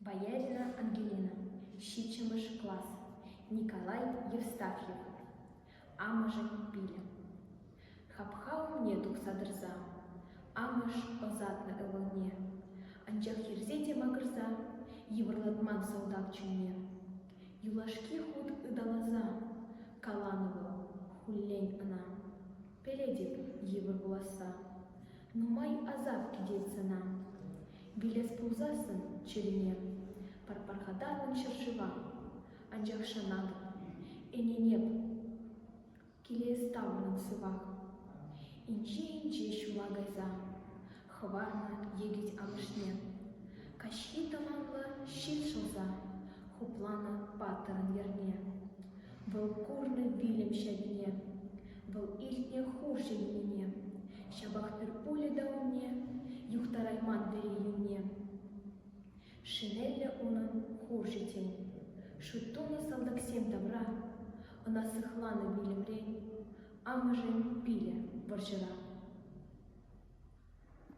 Боярина Ангелина, Щичимыш класс, Николай Евстафьев, Амыжы пиля. Хапхау мне тук садырза, Амыш озатны ылыне, Анчах ерзете магырза, Еврлатман солдат чуне. Юлашки худ ыдалаза, Каланову хуллень ына. Пеледик евр буласа, Нумай азап кидецына. Билес пулзасын черене, Парпархадарын шыршыва, Анчах шанады, Эненеп, Килеставының сывақ. Инче-инче шула гайза, Хварна егить амышне. Кашки таманлы щит шылза, Хуплана паттырын ерне. Был курны вилем шәбине, Был илтне хур жемине. Шабахтыр пуле дауне, Юхтарайман береюне. Шинелле унын хур житен, Шуттуны салдаксем тавра, Она сыхланы вилемре, Амыжын пиле варжыра.